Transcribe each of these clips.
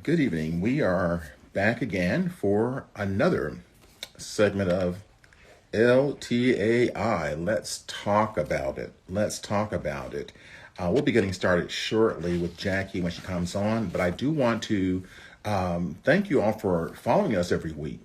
Good evening. We are back again for another segment of LTAI. Let's talk about it. Let's talk about it. We'll be getting started shortly with Jackie when she comes on, but I do want to thank you all for following us every week.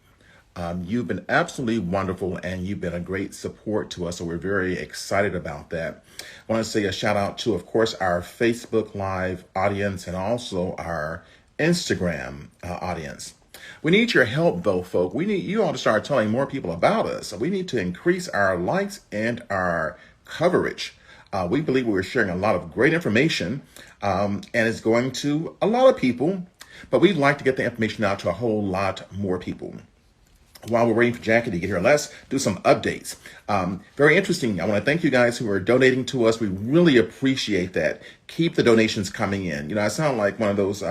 You've been absolutely wonderful and you've been a great support to us. So we're very excited about that. I want to say a shout out to, of course, our Facebook Live audience and also our Instagram audience. We need your help, though, folk. We need you all to start telling more people about us. So we need to increase our likes and our coverage. We believe we're sharing a lot of great information, and it's going to a lot of people, but we'd like to get the information out to a whole lot more people. While we're waiting for Jackie to get here, let's do some updates. Very interesting. I want to thank you guys who are donating to us. We really appreciate that. Keep the donations coming in. I sound like one of those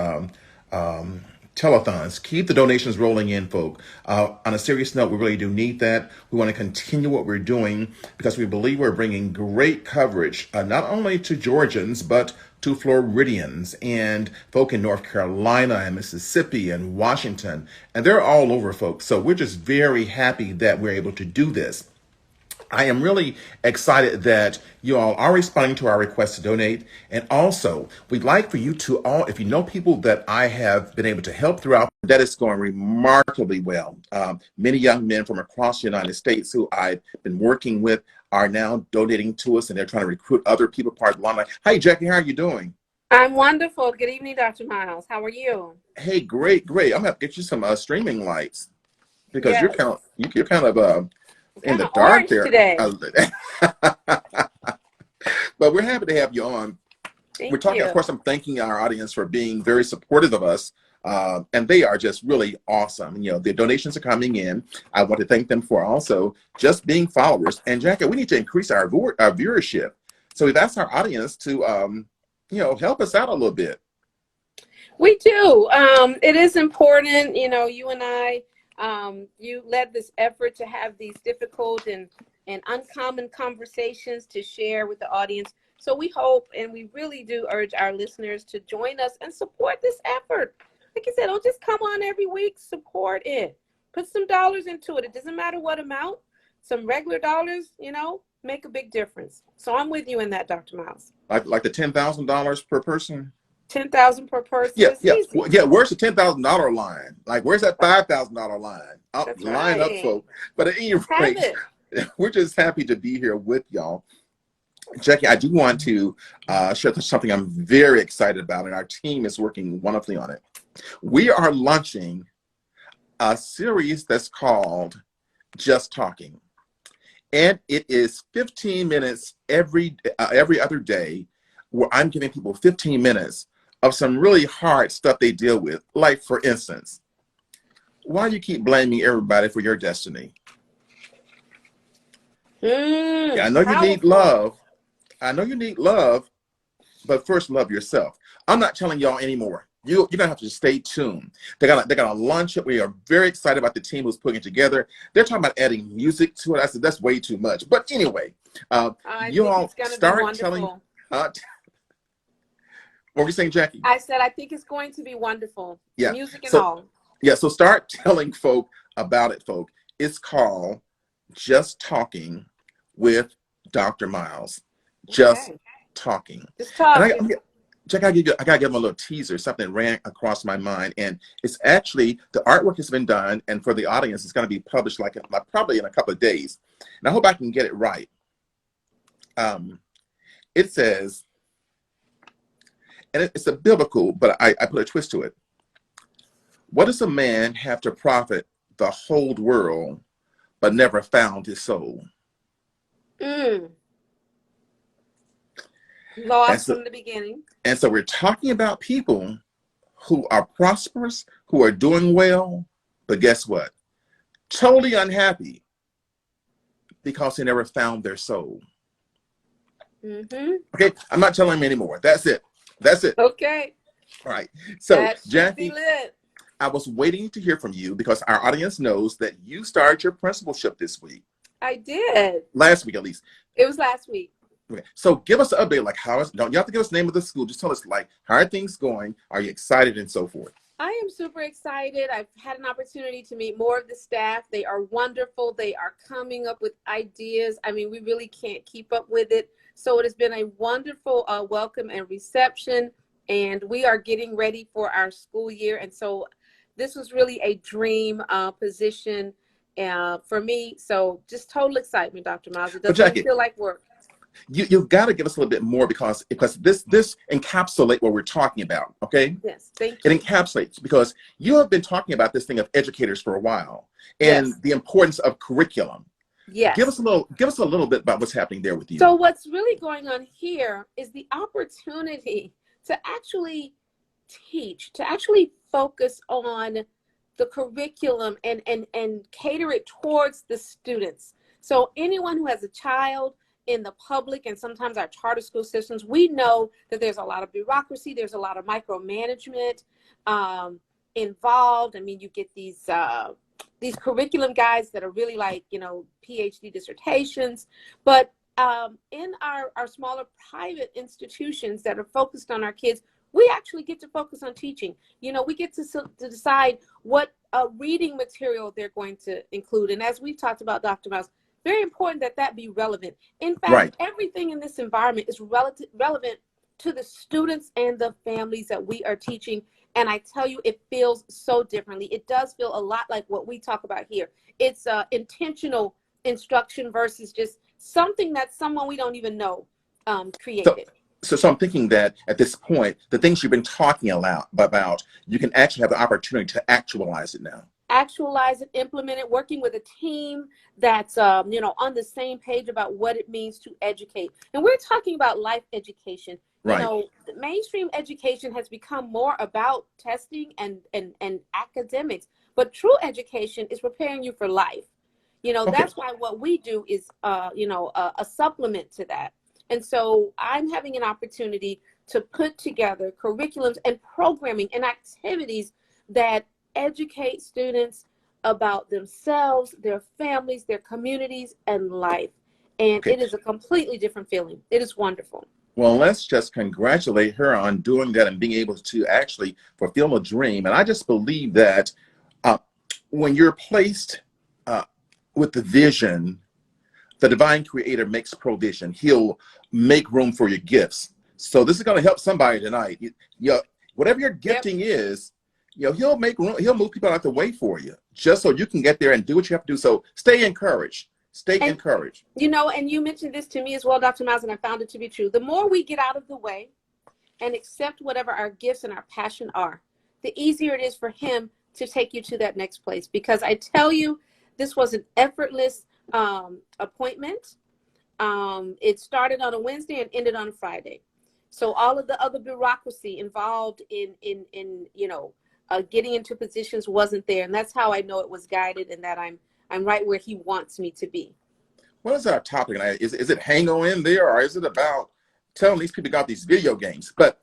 telethons. Keep the donations rolling in, folk. On a serious note, we really do need that. We want to continue what we're doing because we believe we're bringing great coverage, not only to Georgians, but to Floridians and folk in North Carolina and Mississippi and Washington. And they're all over, folks. So we're just very happy that we're able to do this. I am really excited that you all are responding to our request to donate. And also, we'd like for you to all, if you know people that I have been able to help throughout, that is going remarkably well. Many young men from across the United States who I've been working with are now donating to us and they're trying to recruit other people part of the line. Hey, Jackie, how are you doing? I'm wonderful. Good evening, Dr. Miles. How are you? Hey, great, great. I'm going to get you some streaming lights because Yes. you're kind of in Kind the of dark orange there. today. But we're happy to have you on. We're Thank talking, of you. course, I'm thanking our audience for being very supportive of us. And they are just really awesome. The donations are coming in. I want to thank them for also just being followers. And Jackie, we need to increase our viewership. So we've asked our audience to, help us out a little bit. We do. It is important, you and I, you led this effort to have these difficult and uncommon conversations to share with the audience. So we hope and we really do urge our listeners to join us and support this effort. Like I said, don't just come on every week, support it. Put some dollars into it. It doesn't matter what amount. Some regular dollars, make a big difference. So I'm with you in that, Dr. Miles. Like the $10,000 per person. 10,000 per person Yeah, is yeah, easy. yeah. Where's the $10,000 line? Like, where's that $5,000 line? That's Line up, right. folks. But at any Have rate, it. we're just happy to be here with y'all. Jackie, I do want to share something I'm very excited about, and our team is working wonderfully on it. We are launching a series that's called Just Talking, and it is 15 minutes every other day, where I'm giving people 15 minutes of some really hard stuff they deal with. Like, for instance, why do you keep blaming everybody for your destiny? Yeah, I know you need Powerful. love. I know you need love, but first love yourself. I'm not telling y'all anymore. You're gonna have to stay tuned. They're gonna launch it. We are very excited about the team who's putting it together. They're talking about adding music to it. I said that's way too much. But anyway, I you think all it's going to be start telling. wonderful. What were you saying, Jackie? I said, I think it's going to be wonderful. Yeah. Music and So all. yeah. So start telling folk about it, folk. It's called Just Talking with Dr. Miles. Just Okay. Talking. Just And talking. Jack, I gotta give them a little teaser. Something ran across my mind, and it's actually the artwork has been done, and for the audience, it's going to be published like probably in a couple of days. And I hope I can get it right. It says, and it's a biblical, but I put a twist to it. What does a man have to profit the whole world, but never found his soul? Mm. And Lost so, from the beginning. and so we're talking about people who are prosperous, who are doing well, but guess what? Totally unhappy because they never found their soul. Mm-hmm. Okay, I'm not telling them anymore. That's it. That's it. Okay. All right. So, That should be Jackie, lit. I was waiting to hear from you because our audience knows that you started your principalship this week. I did. Last week, at least. It was last week. Okay. So give us an update. Like, don't you have to give us the name of the school? Just tell us, like, how are things going? Are you excited and so forth? I am super excited. I've had an opportunity to meet more of the staff. They are wonderful. They are coming up with ideas. I mean, we really can't keep up with it. So it has been a wonderful welcome and reception, and we are getting ready for our school year. And so this was really a dream position for me. So just total excitement, Dr. Miles. It But doesn't even Jackie, feel like work. you've got to give us a little bit more because this encapsulates what we're talking about. Okay, Yes, thank it you. encapsulates because you have been talking about this thing of educators for a while and Yes, the importance of curriculum. yes. Give us a little bit about what's happening there with you. So what's really going on here is the opportunity to actually teach, to actually focus on the curriculum and cater it towards the students. So anyone who has a child in the public and sometimes our charter school systems, we know that there's a lot of bureaucracy, there's a lot of micromanagement involved. I mean, you get these curriculum guides that are really like, you know, PhD dissertations, but in our smaller private institutions that are focused on our kids, we actually get to focus on teaching. You know, we get to decide what reading material they're going to include. And as we've talked about, Dr. Mouse, very important that that be relevant. In fact, Right. everything in this environment is relevant to the students and the families that we are teaching. And I tell you, it feels so differently. It does feel a lot like what we talk about here. It's intentional instruction versus just something that someone we don't even know created. So I'm thinking that at this point, the things you've been talking about, you can actually have the opportunity to actualize it now. Actualize it, implement it, working with a team that's you know, on the same page about what it means to educate. And we're talking about life education. You Right. know, mainstream education has become more about testing and academics, but true education is preparing you for life. You know, Okay. that's why what we do is you know, a supplement to that. And so I'm having an opportunity to put together curriculums and programming and activities that educate students about themselves, their families, their communities, and life. And Okay. it is a completely different feeling. It is wonderful. Well, let's just congratulate her on doing that and being able to actually fulfill a dream. And I just believe that when you're placed with the vision, the divine creator makes provision. He'll make room for your gifts. So this is going to help somebody tonight. Whatever your gifting is, he'll make room. He'll move people out the way for you just so you can get there and do what you have to do. So stay encouraged. Stay encouraged. You know, and you mentioned this to me as well, Dr. Miles, and I found it to be true. The more we get out of the way and accept whatever our gifts and our passion are, the easier it is for him to take you to that next place. Because I tell you, this was an effortless appointment. It started on a Wednesday and ended on a Friday. So all of the other bureaucracy involved in you know, getting into positions wasn't there. And that's how I know it was guided and that I'm right where he wants me to be. What is our topic tonight? Is it hang on in there, or is it about telling these people about these video games? But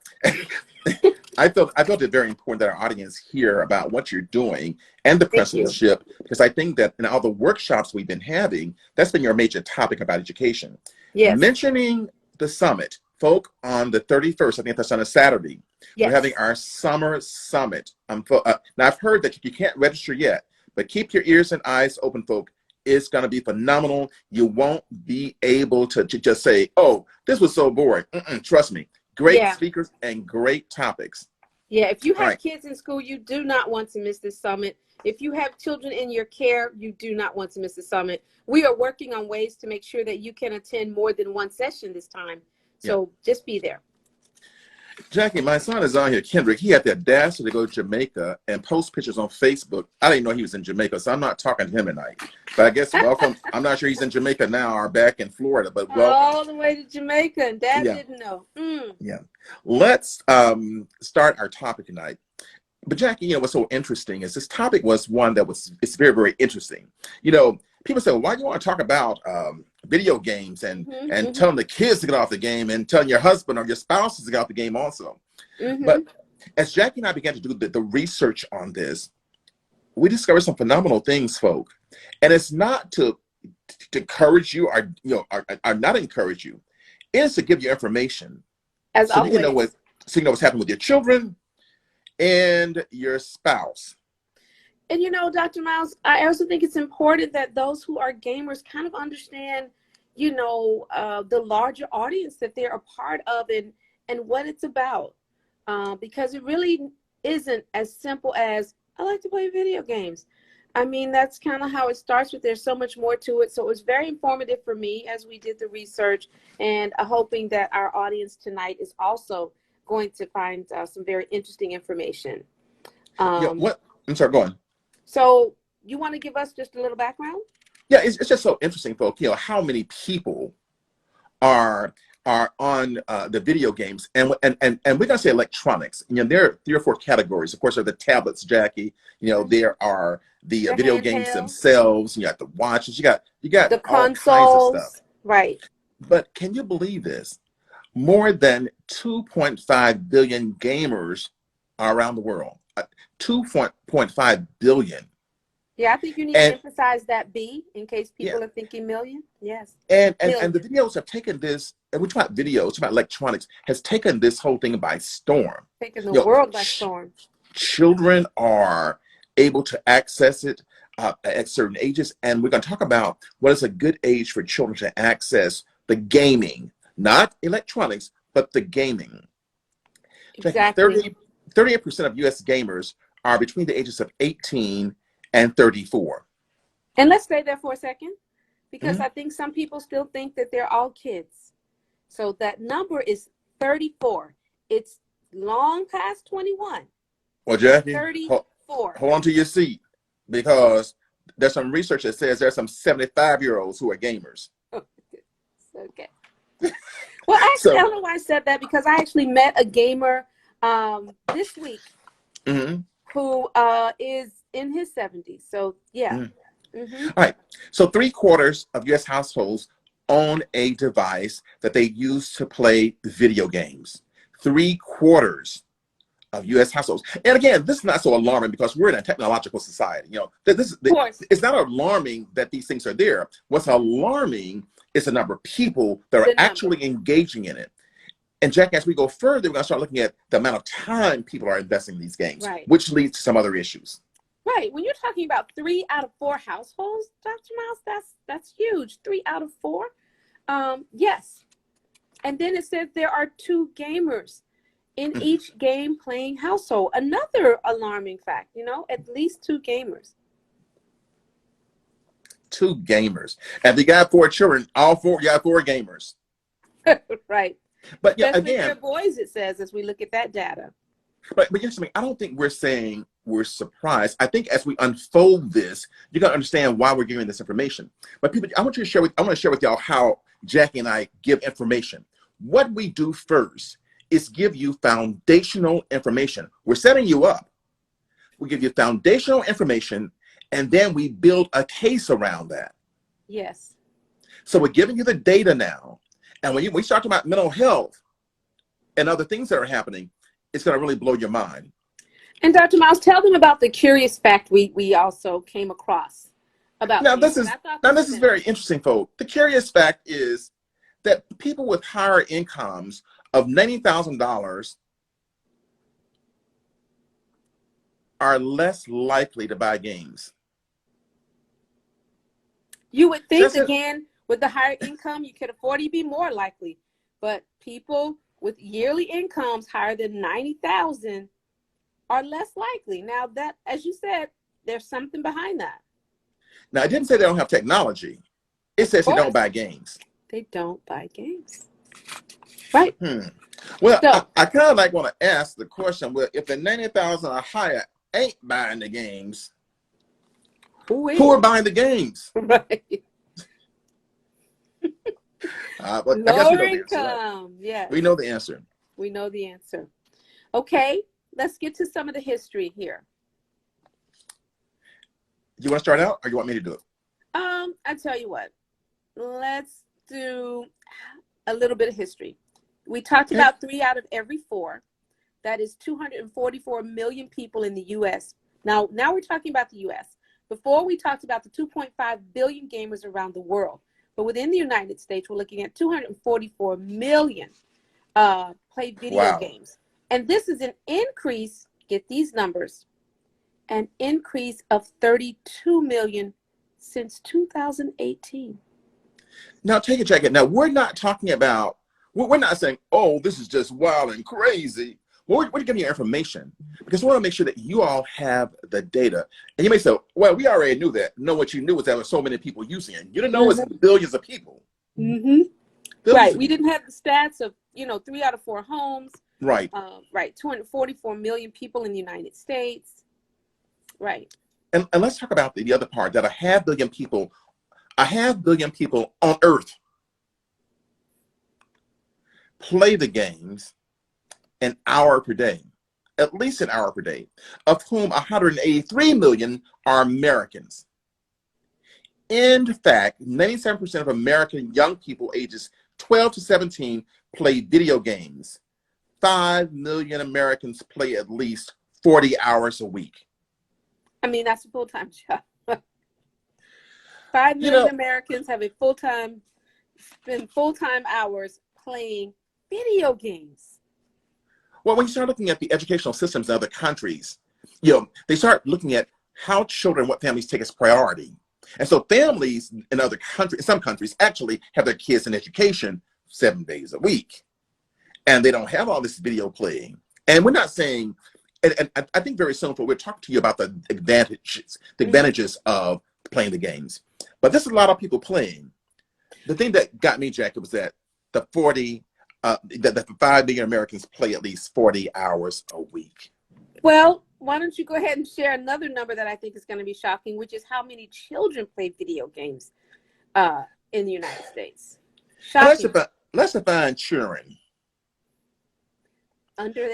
I felt it very important that our audience hear about what you're doing and the principalship, because I think that in all the workshops we've been having, that's been your major topic about education. Yes. Mentioning the summit, folk, on the 31st, I think that's on a Saturday. Yes. We're having our summer summit. Now I've heard that you can't register yet, but keep your ears and eyes open, folk. It's going to be phenomenal. You won't be able to just say, oh, this was so boring. Trust me. Great speakers and great topics. Yeah, if you have kids in school, you do not want to miss this summit. If you have children in your care, you do not want to miss the summit. We are working on ways to make sure that you can attend more than one session this time. So just be there. Jackie, my son is on here, Kendrick. He had the audacity to go to Jamaica and post pictures on Facebook. I didn't know he was in Jamaica, so I'm not talking to him tonight. But I guess welcome. I'm not sure he's in Jamaica now or back in Florida, but welcome. All the way to Jamaica, and Dad didn't know. Yeah. Let's start our topic tonight. But Jackie, what's so interesting is this topic was one that it's very, very interesting. People say, well, why do you want to talk about video games and telling the kids to get off the game and telling your husband or your spouses to get off the game also? But as Jackie and I began to do the research on this, we discovered some phenomenal things, folk. And it's not to encourage you or not encourage you. It is to give you information. As so always. you know what's happening with your children and your spouse. And Dr. Miles, I also think it's important that those who are gamers kind of understand, the larger audience that they're a part of, and what it's about. Because it really isn't as simple as, I like to play video games. I mean, that's kind of how it starts, but there's so much more to it. So it was very informative for me as we did the research, and hoping that our audience tonight is also going to find some very interesting information. Yeah, what? I'm sorry, go on. So you want to give us just a little background? Yeah, it's just so interesting, folks. How many people are on the video games, and we're gonna say electronics. There are 3 or 4 categories. Of course, there are the tablets, Jackie. There are the video games themselves. You got the watches. You got the all consoles, kinds of stuff. right? But can you believe this? More than 2.5 billion gamers are around the world. 2.5 billion. Yeah, I think you need to emphasize that B in case people are thinking million. Yes. And the videos have taken this, and we're talking about videos, about electronics, has taken this whole thing by storm. Taking the world by storm. Children are able to access it at certain ages, and we're going to talk about what is a good age for children to access the gaming, not electronics, but the gaming. Exactly. 38% of U.S. gamers are between the ages of 18 and 34. And let's stay there for a second, because I think some people still think that they're all kids. So that number is 34. It's long past 21. Well, Jackie, 34. Hold on to your seat, because there's some research that says there's some 75-year-olds who are gamers. Okay. Well, actually, I don't know why I said that, because I actually met a gamer this week who is in his 70s. So, yeah. All right. So 3/4 of U.S. households own a device that they use to play video games. 3/4 of U.S. households. And again, this is not so alarming, because we're in a technological society. It's not alarming that these things are there. What's alarming is the number of people that are actually engaging in it. And Jack, as we go further, we're going to start looking at the amount of time people are investing in these games, which leads to some other issues. Right. When you're talking about 3 out of 4 households, Dr. Miles, that's huge. 3 out of 4. Yes. And then it says there are 2 gamers in each game playing household. Another alarming fact, at least 2 gamers. 2 gamers. And if you got 4 children, all 4, you got 4 gamers. Right. But yeah, especially again, for boys, it says, as we look at that data. But yes, I don't think we're saying we're surprised. I think as we unfold this, you're gonna understand why we're giving this information. But people, I want to share with y'all how Jackie and I give information. What we do first is give you foundational information. We're setting you up. We give you foundational information, and then we build a case around that. Yes. So we're giving you the data now. And when we start talking about mental health and other things that are happening, it's going to really blow your mind. And Dr. Miles, tell them about the curious fact we also came across about. Now, this is very interesting, folks. The curious fact is that people with higher incomes of $90,000 are less likely to buy games. You would think, again, with the higher income, you could afford to be more likely. But people with yearly incomes higher than 90,000 are less likely. Now, that, as you said, there's something behind that. Now, I didn't say they don't have technology. It says they don't buy games. They don't buy games. Right. Well, so, I kind of want to ask the question, well, if the 90,000 or higher ain't buying the games, who are buying the games? Right. But lower income. Right? Yes. We know the answer. We know the answer. Okay, let's get to some of the history here. You want to start out, or you want me to do it? I tell you what. Let's do a little bit of history. We talked about 3 out of every 4. That is 244 million people in the U.S. Now we're talking about the U.S. Before, we talked about the 2.5 billion gamers around the world. But within the United States, we're looking at 244 million play video games. And this is an increase get these numbers, an increase of 32 million since 2018. Now, take it, Jackie. Now, we're not talking about, we're not saying, oh, this is just wild and crazy. We're giving you information because we want to make sure that you all have the data. And you may say, well, we already knew that. No, what you knew was there were so many people using it. You didn't know it was billions of people. Mm-hmm. Billions Right. We didn't have the stats of, 3 out of 4 homes. Right. Right. 244 million people in the United States. Right. And let's talk about the other part, that a half billion people on Earth play the games an hour per day, at least an hour per day, of whom 183 million are Americans. In fact, 97% of American young people ages 12 to 17 play video games. 5 million Americans play at least 40 hours a week. I mean, that's a full-time job. 5 million Americans have spend full-time hours playing video games. Well, when you start looking at the educational systems in other countries, they start looking at how children, what families take as priority. And so families in some countries actually have their kids in education 7 days a week. And they don't have all this video playing. And we're not saying, and I think very soon we'll talk to you about the advantages of playing the games. But there's a lot of people playing. The thing that got me, Jackie, was that the 5 million Americans play at least 40 hours a week. Well, why don't you go ahead and share another number that I think is going to be shocking, which is how many children play video games in the United States. Shocking. Let's define children.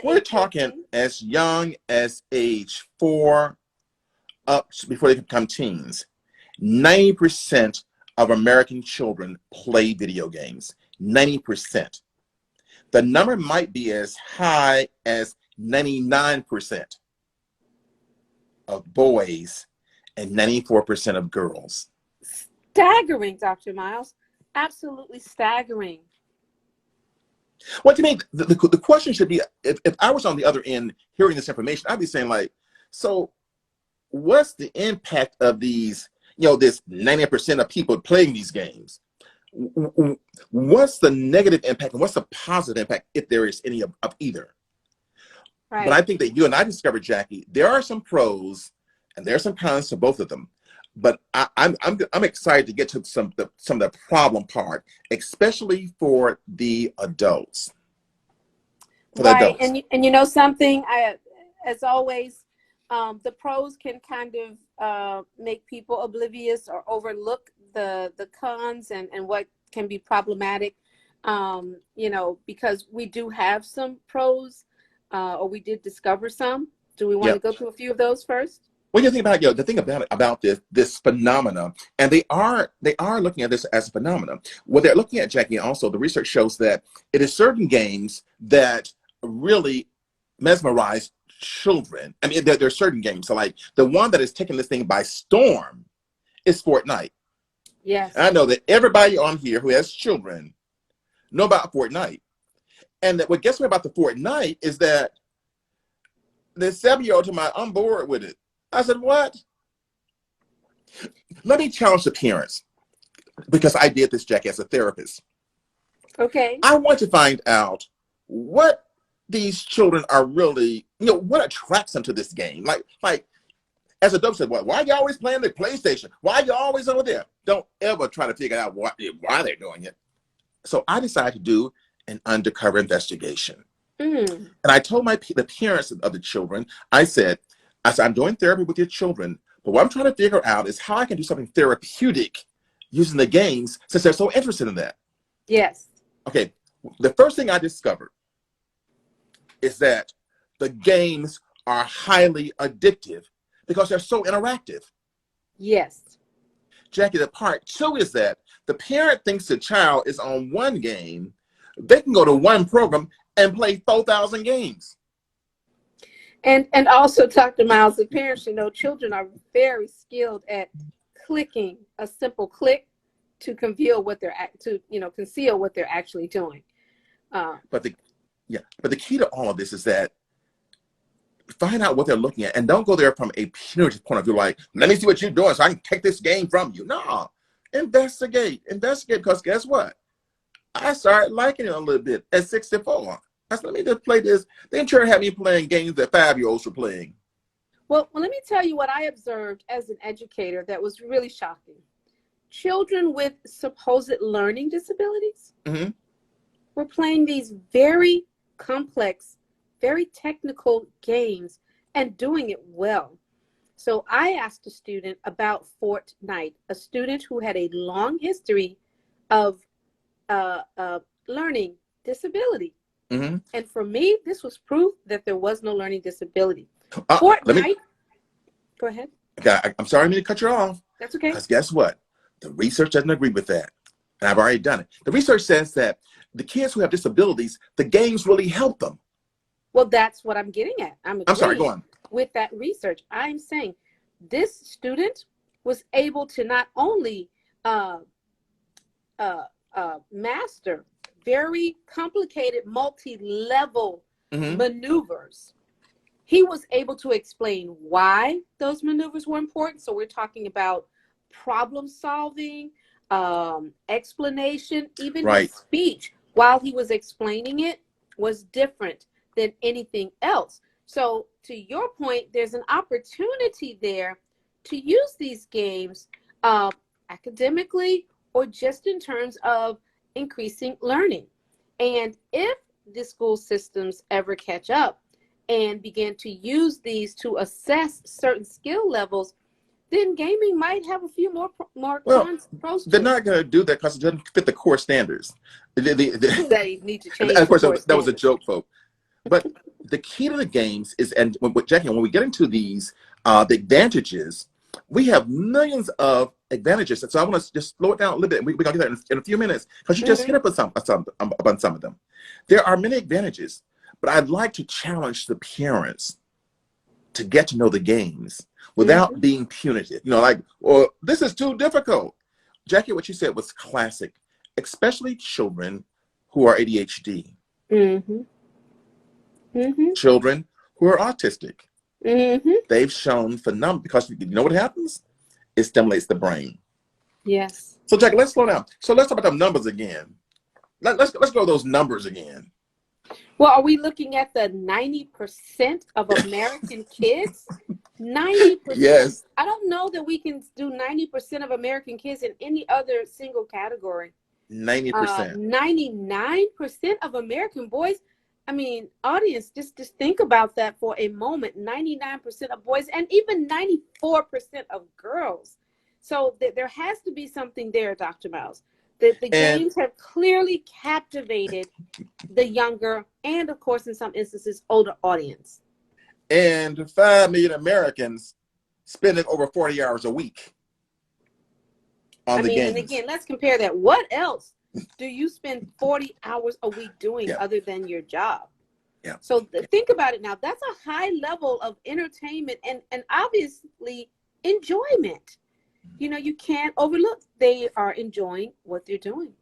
We're talking as young as age 4 up before they become teens. 90% of American children play video games. 90%. The number might be as high as 99% of boys and 94% of girls. Staggering, Dr. Miles. Absolutely staggering. What do you mean? The question should be, if I was on the other end hearing this information, I'd be saying like, so what's the impact of these, this 90% of people playing these games? What's the negative impact and what's the positive impact, if there is any of either? Right. But I think that you and I discovered, Jackie, there are some pros and there are some cons to both of them. But I'm excited to get to some of the problem part, especially for the adults. Right, and you know something, as always, the pros can kind of make people oblivious or overlook the cons and what can be problematic. Because we do have some pros, or we did discover some. Do we want to go through a few of those first? When you think about the thing about this phenomena, and they are looking at this as a phenomenon. What they're looking at, Jackie, also the research shows that it is certain games that really mesmerize children. I mean, there are certain games. So like the one that is taking this thing by storm is Fortnite. Yes. And I know that everybody on here who has children know about Fortnite. And that what gets me about the Fortnite is that the 7-year-old told me, I'm bored with it. I said, what? Let me challenge the parents, because I did this, Jackie, as a therapist. Okay. I want to find out what these children are really, what attracts them to this game. Like as adults said, why are you always playing the PlayStation? Why are you always over there? Don't ever try to figure out why they're doing it. So I decided to do an undercover investigation. And I told the parents of the children, I said, I'm doing therapy with your children, but what I'm trying to figure out is how I can do something therapeutic using the games, since they're so interested in that. Yes. Okay. The first thing I discovered is that the games are highly addictive because they're so interactive. Yes. Jackie, the part 2 is that the parent thinks the child is on one game. They can go to one program and play 4,000 games. And also, Dr. Miles, the parents should know children are very skilled at clicking a simple click to conceal what they're actually doing. But the key to all of this is that Find out what they're looking at, and don't go there from a punitive point of view, like, let me see what you're doing so I can take this game from you. No, investigate, because guess what? I started liking it a little bit at 64. I said, let me just play this. They didn't try to have me playing games that 5-year-olds were playing. Well, let me tell you what I observed as an educator that was really shocking. Children with supposed learning disabilities were playing these very complex, very technical games and doing it well. So I asked a student about Fortnite, a student who had a long history of learning disability. And for me, this was proof that there was no learning disability. Fortnite, go ahead. I'm sorry, I didn't mean to cut you off. That's okay. Because guess what? The research doesn't agree with that. And I've already done it. The research says that the kids who have disabilities, the games really help them. Well, that's what I'm getting at. I'm sorry, go on. With that research, I'm saying this student was able to not only master very complicated multi-level maneuvers. He was able to explain why those maneuvers were important. So we're talking about problem solving, explanation, even his speech while he was explaining it was different than anything else. So to your point, there's an opportunity there to use these games academically or just in terms of increasing learning. And if the school systems ever catch up and begin to use these to assess certain skill levels, then gaming might have a few more pros. They're not going to do that because it doesn't fit the core standards. They need to change. And of course, that was a joke, folks. But the key to the games is, and Jackie, when we get into these, the advantages, we have millions of advantages. So I want to just slow it down a little bit. We're going to do that in a few minutes because you just hit up on some of them. There are many advantages, but I'd like to challenge the parents to get to know the games without being punitive. You know, like, well, this is too difficult. Jackie, what you said was classic, especially children who are ADHD. Children who are autistic. They've shown because you know what happens? It stimulates the brain. Yes. So Jackie, let's slow down. So let's talk about the numbers again. Let's go those numbers again. Well, are we looking at the 90% of American kids? 90%. Yes. I don't know that we can do 90% of American kids in any other single category. 90%. 99% of American boys. I mean, audience, just think about that for a moment. 99% of boys and even 94% of girls. So there has to be something there, Dr. Miles. The games have clearly captivated the younger and, of course, in some instances, older audience. And 5 million Americans spending over 40 hours a week on the games. And again, let's compare that. What else do you spend 40 hours a week doing other than your job? Yeah. So think about it now. That's a high level of entertainment and obviously enjoyment. You know, you can't overlook. They are enjoying what they're doing.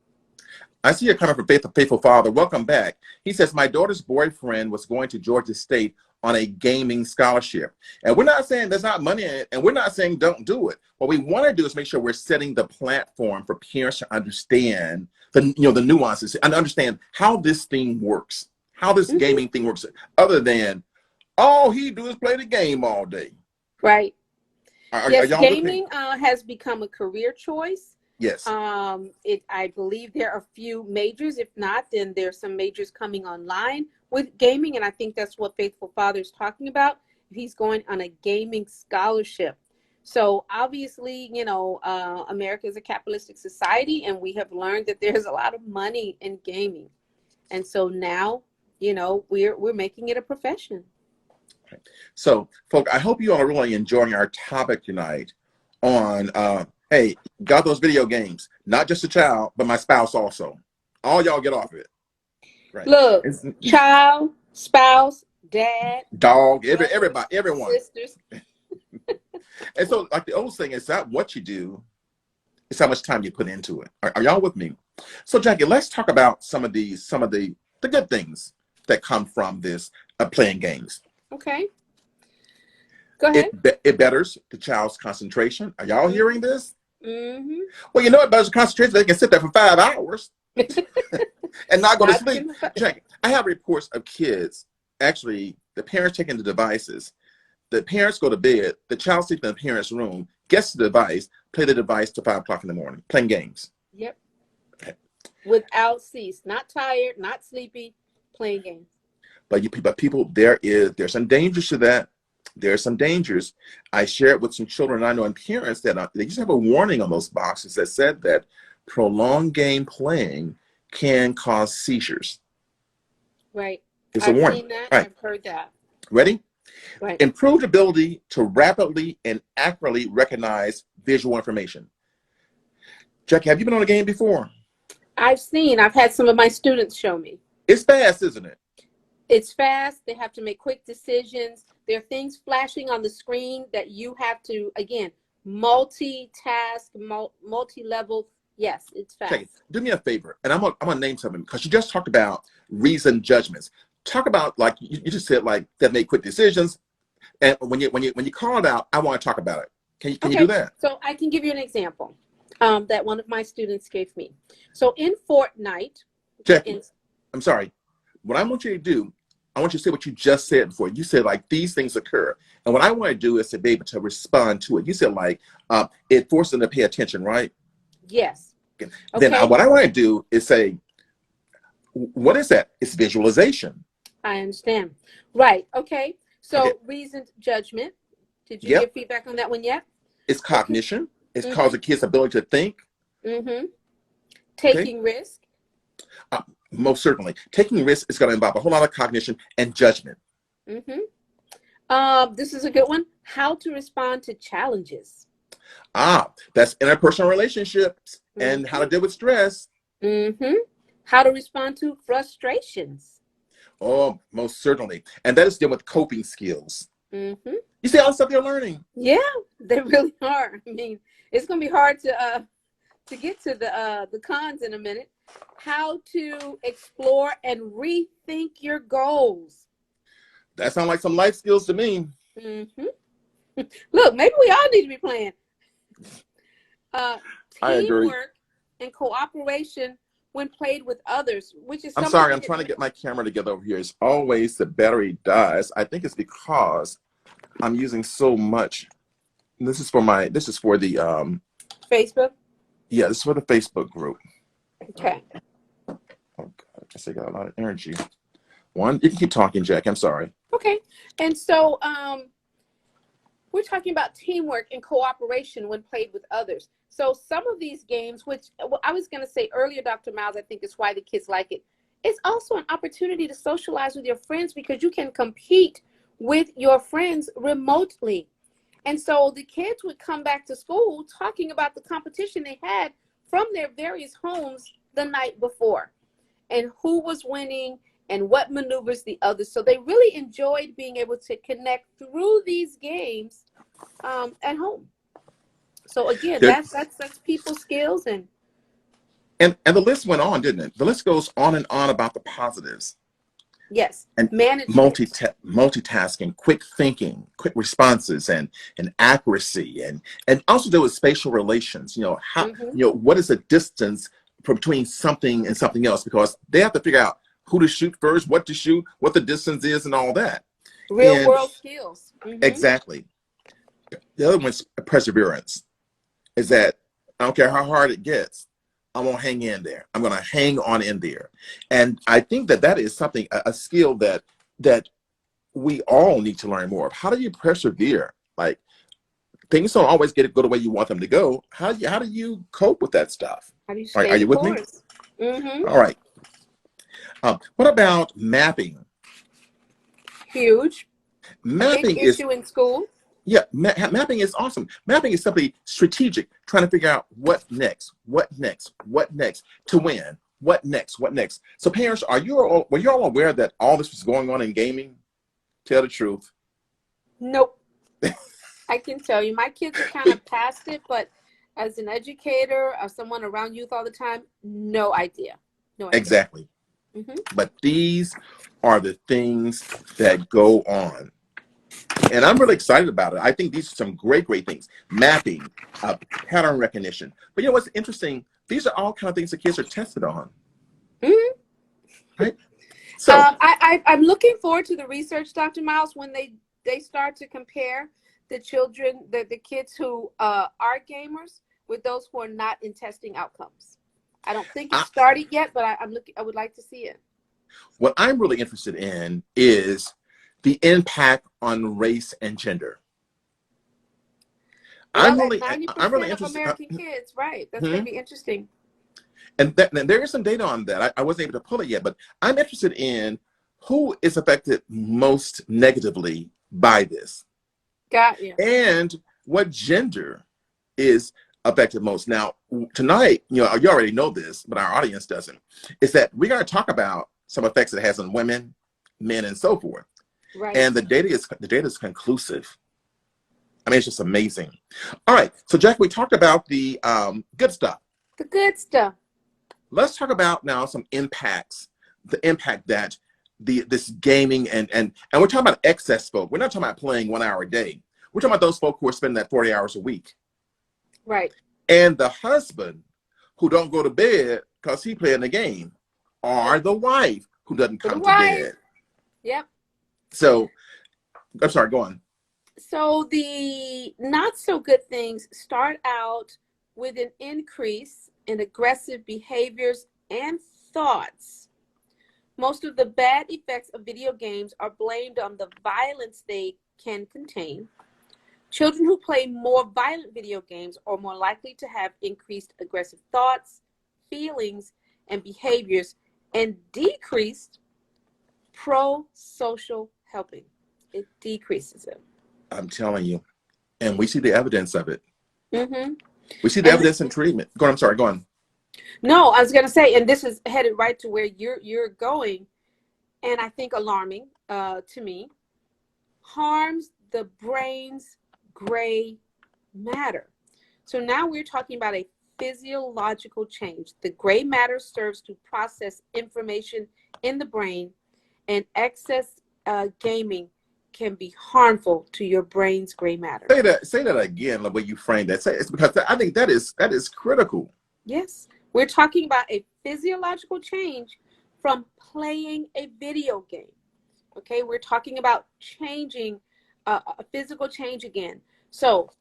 I see a comment from Faithful Father. Welcome back. He says, my daughter's boyfriend was going to Georgia State on a gaming scholarship. And we're not saying there's not money in it, and we're not saying don't do it. What we want to do is make sure we're setting the platform for parents to understand the nuances and understand how this thing works, how this gaming thing works, other than all he do is play the game all day. Right. Yes, gaming has has become a career choice. Yes. I believe there are few majors. If not, then there's some majors coming online with gaming. And I think that's what Faithful Father is talking about. He's going on a gaming scholarship. So obviously, you know, America is a capitalistic society, and we have learned that there's a lot of money in gaming. And so now, you know, we're making it a profession. So, folks, I hope you all are really enjoying our topic tonight on, hey, got those video games, not just a child, but my spouse also. All y'all get off of it. Right. Look, child, spouse, dad, dog, everybody, everyone. Sisters. And so, like the old saying, it's not what you do, it's how much time you put into it. Are y'all with me? So, Jackie, let's talk about some of the good things that come from this playing games. Okay. Go ahead. It betters the child's concentration. Are y'all Mm-hmm. hearing this? Mm-hmm. Well, it betters the concentration. They can sit there for 5 hours and not go to Not sleep. Jack, I have reports of kids, actually, the parents taking the devices. The parents go to bed, the child sleeps in the parents' room, gets the device, play the device till 5 o'clock in the morning, playing games. Yep. Without cease. Not tired, not sleepy, playing games. But people, there's some dangers to that. There are some dangers. I shared with some children I know and parents that they used to have a warning on those boxes that said that prolonged game playing can cause seizures. Right. It's a I've warning. seen that. All right. I've heard that. Ready? Right. Improved ability to rapidly and accurately recognize visual information. Jackie, have you been on a game before? I've had some of my students show me. It's fast, isn't it? It's fast. They have to make quick decisions. There are things flashing on the screen that you have to, again, multitask, multi-level. Yes, it's fast. Okay, do me a favor, and I'm gonna name something because you just talked about reasoned judgments. Talk about, like you just said, like that make quick decisions. And when you call it out, I want to talk about it. Can you do that? So I can give you an example that one of my students gave me. So in Fortnite, Jackie, I'm sorry. What I want you to do, I want you to say what you just said before. You said like these things occur, and what I want to do is to be able to respond to it. You said like it forces them to pay attention, right? Yes. Okay. Then what I want to do is say, what is that? It's visualization. I understand. Right. Okay. So reasoned judgment. Did you give feedback on that one yet? It's cognition. It's causing kids' ability to think. Mm-hmm. Taking risk. Most certainly. Taking risk is going to involve a whole lot of cognition and judgment. Mm-hmm. This is a good one. How to respond to challenges. That's interpersonal relationships and how to deal with stress. Mm-hmm. How to respond to frustrations. Oh, most certainly. And that is dealing with coping skills. Mm-hmm. You see all the stuff they're learning? Yeah, they really are. I mean, it's going to be hard to get to the cons in a minute. How to explore and rethink your goals. That sounds like some life skills to me. Mm-hmm. Look, maybe we all need to be playing. Teamwork and cooperation when played with others, which is. I'm sorry, I'm trying to get my camera together over here. It's always the battery dies. I think it's because I'm using so much. This is for the Facebook. Yeah, this is for the Facebook group. Okay. Oh God, I guess I got a lot of energy. You can keep talking, Jack. I'm sorry. Okay, and so we're talking about teamwork and cooperation when played with others. So some of these games, which I was going to say earlier, Dr. Miles, I think is why the kids like it. It's also an opportunity to socialize with your friends because you can compete with your friends remotely. And so the kids would come back to school talking about the competition they had from their various homes the night before and who was winning and what maneuvers the others. So they really enjoyed being able to connect through these games at home. So again, that's people skills and the list went on, didn't it? The list goes on and on about the positives. Yes, and management, multitasking, quick thinking, quick responses, and accuracy, and also there was spatial relations. What is the distance between something and something else? Because they have to figure out who to shoot first, what to shoot, what the distance is, and all that. Real world skills. Exactly. The other one's perseverance. Is that I don't care how hard it gets, I'm gonna hang in there. I'm gonna hang on in there, and I think that is something, a skill that we all need to learn more of. How do you persevere? Like things don't always go the way you want them to go. How do you cope with that stuff? How do you stay are you with me? All right. What about mapping? Huge. Mapping is issue in school. Yeah, mapping is awesome. Mapping is simply strategic, trying to figure out what next to win. What next? So parents, were you all aware that all this was going on in gaming? Tell the truth. Nope. I can tell you, my kids are kind of past it, but as an educator or someone around youth all the time, no idea. Exactly. But these are the things that go on. And I'm really excited about it. I think these are some great, great things. Mapping, pattern recognition. But you know what's interesting? These are all kind of things that kids are tested on, Mhm. right? So I'm looking forward to the research, Dr. Miles, when they start to compare the children, the kids who are gamers with those who are not in testing outcomes. I don't think I, it's started yet, but I'm looking. I would like to see it. what I'm really interested in is the impact on race and gender. Well, at I'm really 90% of interested. American kids, right? That's Hmm? going to be interesting. And there is some data on that. I wasn't able to pull it yet, but I'm interested in who is affected most negatively by this, Got you. and what gender is affected most. Now, tonight, you already know this, but our audience doesn't. Is that we're going to talk about some effects it has on women, men, and so forth. Right. And the data is conclusive. I mean, it's just amazing. All right, so Jack, we talked about the good stuff. The good stuff. Let's talk about now some impacts. The impact that this gaming and we're talking about excess folk. We're not talking about playing 1 hour a day. We're talking about those folk who are spending that 40 hours a week. Right. And the husband who don't go to bed because he playing the game, or Yep. the wife who doesn't For the come to wife. bed. Yep. So, I'm sorry, go on. So the not so good things start out with an increase in aggressive behaviors and thoughts. Most of the bad effects of video games are blamed on the violence they can contain. Children who play more violent video games are more likely to have increased aggressive thoughts, feelings, and behaviors, and decreased pro-social helping. It decreases it. I'm telling you. And we see the evidence of it. Mm-hmm. We see the And evidence in treatment. Go on, I'm sorry, go on. no, I was going to say, and this is headed right to where you're going, and I think alarming to me, harms the brain's gray matter. So now we're talking about a physiological change. The gray matter serves to process information in the brain, and excess gaming can be harmful to your brain's gray matter. Say that again, the way you framed that. Say it's because I think that is critical. Yes, we're talking about a physiological change from playing a video game. Okay, we're talking about changing a physical change again. So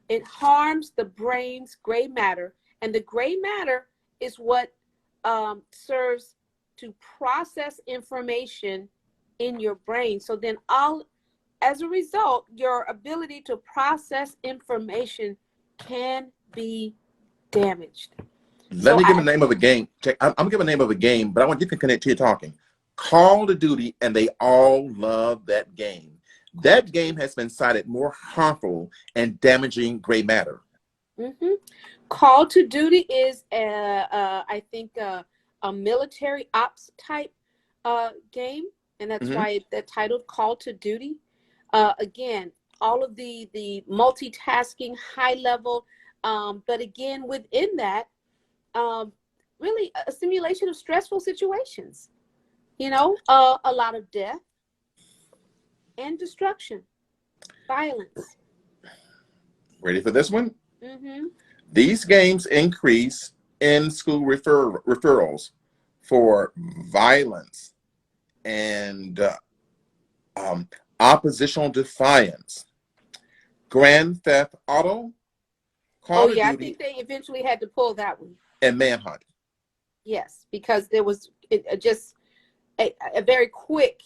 it harms the brain's gray matter, and the gray matter is what serves to process information in your brain. So then as a result, your ability to process information can be damaged. Let me give a name of a game. Check. I'm giving a name of a game, but I want you to connect to your talking. Call of Duty, and they all love that game. That game has been cited more harmful and damaging gray matter. Mm-hmm. Call to Duty is, I think, a military ops type game, and that's why they're titled Call to Duty. Again, all of the multitasking, high level, but again, within that, really a simulation of stressful situations. You know, a lot of death and destruction, violence. Ready for this one? Mm-hmm. These games increase in school referrals for violence and oppositional defiance, grand theft auto, Call of I Duty, think they eventually had to pull that one. and manhunt. Yes, because there was just a very quick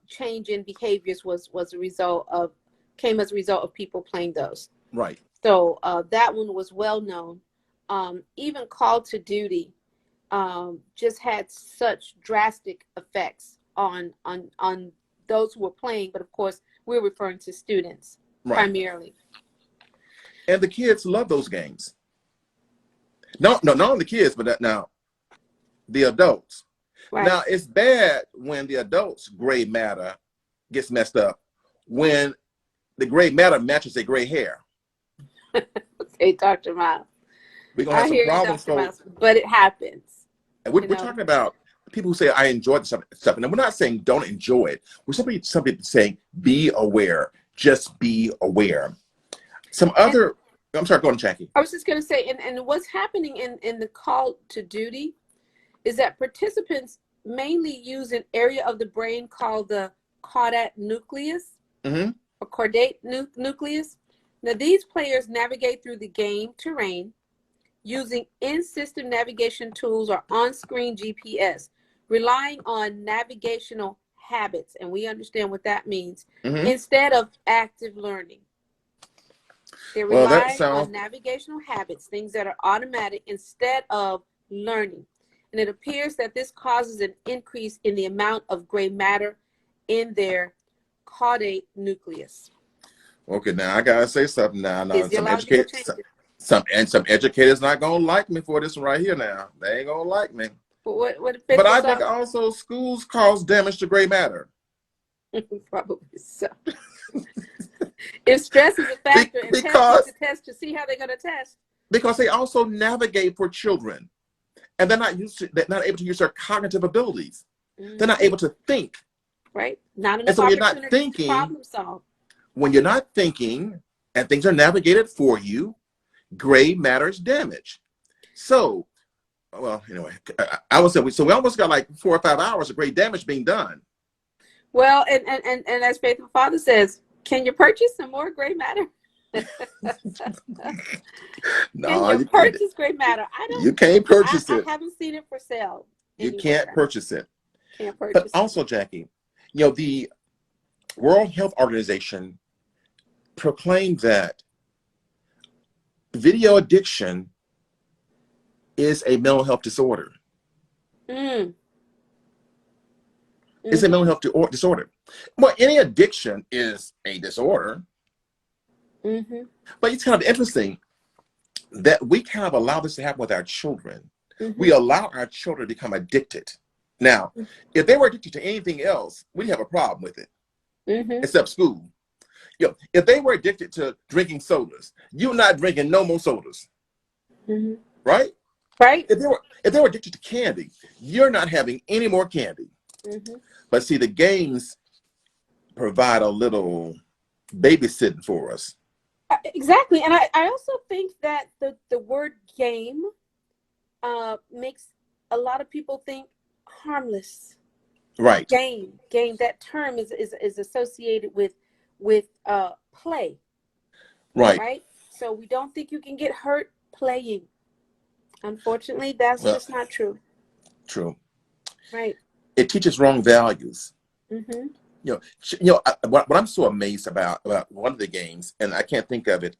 change in behaviors was a result of came as a result of people playing those. Right. So that one was well known. Even Call to Duty just had such drastic effects on those who were playing, but of course we're referring to students primarily. And the kids love those games. No, not only the kids, but now the adults. Right. Now it's bad when the adults' gray matter gets messed up, when the gray matter matches their gray hair. Okay, Dr. Miles. We're gonna have some problems, Miles, but it happens. And we're talking about people who say I enjoy the stuff, and we're not saying don't enjoy it. We're simply saying be aware. Just be aware. Some other. I'm sorry. Go on, Jackie. I was just going to say, and what's happening in the call to duty is that participants mainly use an area of the brain called the caudate nucleus, Mm-hmm. or caudate nucleus. Now, these players navigate through the game terrain using in-system navigation tools or on-screen GPS, relying on navigational habits, and we understand what that means, Mm-hmm. instead of active learning. They Well, that rely sounds. on navigational habits, things that are automatic, instead of learning. And it appears that this causes an increase in the amount of gray matter in their caudate nucleus. Okay, now I gotta say something. Now, Physiological changes. some educators not gonna like me for this one right here. Now they ain't gonna like me. What But I think also schools cause damage to gray matter. Probably so. If stress is a factor, and parents need to test to see how they're going to test. Because they also navigate for children, and they're not able to use their cognitive abilities. Mm-hmm. They're not able to think. Right. Not enough opportunity to problem solve. When you're not thinking and things are navigated for you, gray matter is damaged. So, well, anyway, I would say we almost got like 4 or 5 hours of gray damage being done. Well, and as Faithful Father says, can you purchase some more gray matter? No, can you purchase gray matter? You can't purchase it. I haven't seen it for sale anywhere. You can't purchase it. Can't purchase it. But also, Jackie, the World Health Organization proclaimed that video addiction is a mental health disorder. Mm. It's a mental health disorder. Well, any addiction is a disorder. Mm-hmm. But it's kind of interesting that we kind of allow this to happen with our children. Mm-hmm. We allow our children to become addicted. Now, if they were addicted to anything else, we'd have a problem with it, except school. If they were addicted to drinking sodas, you're not drinking no more sodas, right? Right. If they were addicted to candy, you're not having any more candy. Mm-hmm. But see, the games provide a little babysitting for us. Exactly. And I also think that the word game makes a lot of people think harmless. Right. Game. That term is associated with play. Right. So we don't think you can get hurt playing. Unfortunately, that's just not true. True. Right. It teaches wrong values. Mm-hmm. What I'm so amazed about one of the games, and I can't think of it,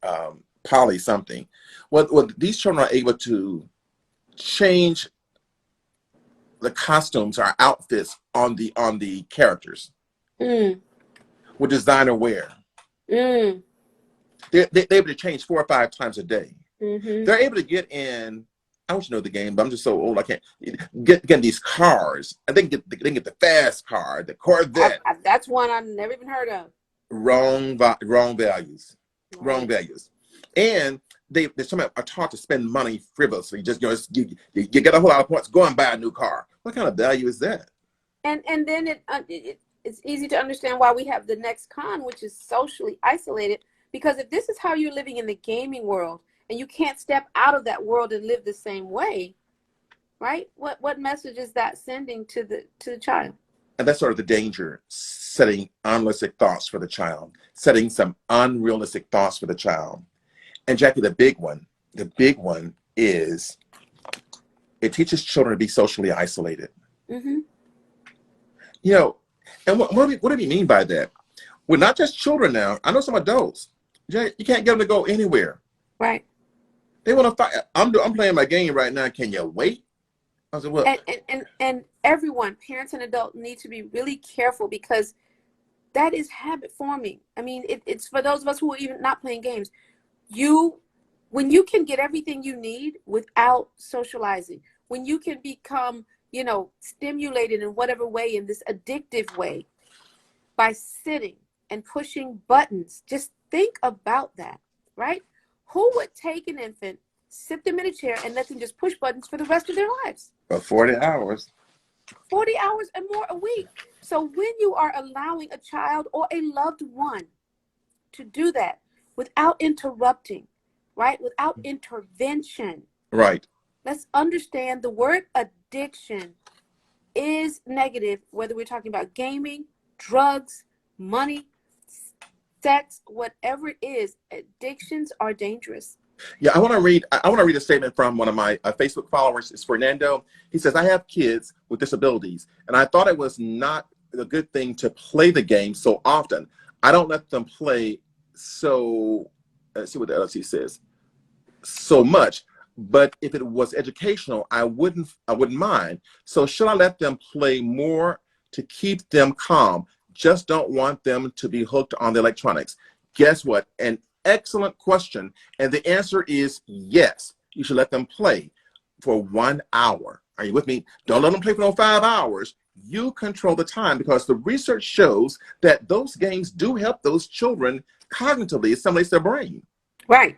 Poly something. Well, these children are able to change the costumes or outfits on the characters with designer wear. They're able to change 4 or 5 times a day. Mm-hmm. They're able to get in. I don't know the game, but I'm just so old I can't get these cars. I think they can get the fast car, the Corvette. That's one I've never even heard of. Wrong values. Right. Wrong values. And they some are taught to spend money frivolously. Just you get a whole lot of points, go and buy a new car. What kind of value is that? And then it's easy to understand why we have the next con, which is socially isolated. Because if this is how you're living in the gaming world, and you can't step out of that world and live the same way, right? What message is that sending to the child? And that's sort of the danger, setting unrealistic thoughts for the child, setting some unrealistic thoughts for the child. And Jackie, the big one is it teaches children to be socially isolated. Mm-hmm. And what do we mean by that? We're not just children now. I know some adults. You can't get them to go anywhere. Right. They want to fight. I'm playing my game right now. Can you wait? I said, well, and everyone, parents and adults, need to be really careful because that is habit forming. I mean, it's for those of us who are even not playing games. When you can get everything you need without socializing, when you can become, stimulated in whatever way, in this addictive way, by sitting and pushing buttons, just think about that, right? Who would take an infant, sit them in a chair, and let them just push buttons for the rest of their lives? For 40 hours. 40 hours and more a week. So when you are allowing a child or a loved one to do that without interrupting, right? Without intervention, Right. let's understand the word addiction is negative, whether we're talking about gaming, drugs, money, sex, whatever it is, addictions are dangerous. Yeah, I want to read. I want to read a statement from one of my Facebook followers. It's Fernando. He says, "I have kids with disabilities, and I thought it was not a good thing to play the game so often. I don't let them play so. Let's see what the LLC says. So much, but if it was educational, I wouldn't mind. So should I let them play more to keep them calm? Just don't want them to be hooked on the electronics." Guess what? An excellent question. And the answer is yes. You should let them play for 1 hour. Are you with me? Don't let them play for no 5 hours. You control the time, because the research shows that those games do help those children cognitively. It stimulates their brain. Right.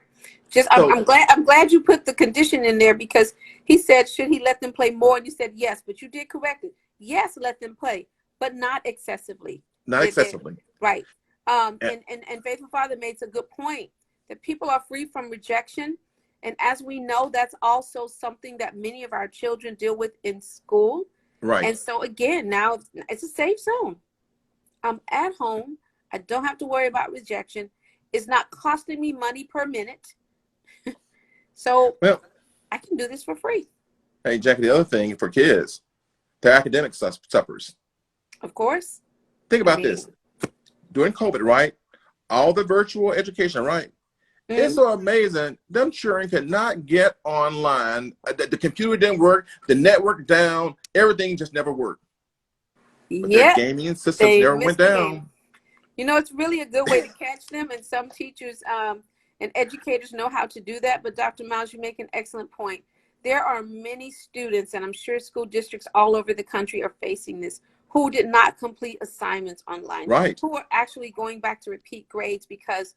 Just So, I'm glad you put the condition in there, because he said, should he let them play more? And you said yes, but you did correct it. Yes, let them play, but not excessively. not excessively. Right. And, And Faithful Father makes a good point that people are free from rejection. And as we know, that's also something that many of our children deal with in school. right. And so again, now it's a safe zone. I'm at home. I don't have to worry about rejection. It's not costing me money per minute. So Well, I can do this for free. hey, Jackie, the other thing for kids, their academic suffers. Of course. Think about this. During COVID, right? All the virtual education, right? It's so amazing. Them children could not get online. The computer didn't work. The network down. Everything just never worked. But their Yeah, gaming systems they never missed went the down. game. You know, it's really a good way to catch them, and some teachers and educators know how to do that. But Dr. Miles, you make an excellent point. There are many students, and I'm sure school districts all over the country are facing this, who did not complete assignments online, Right. who are actually going back to repeat grades because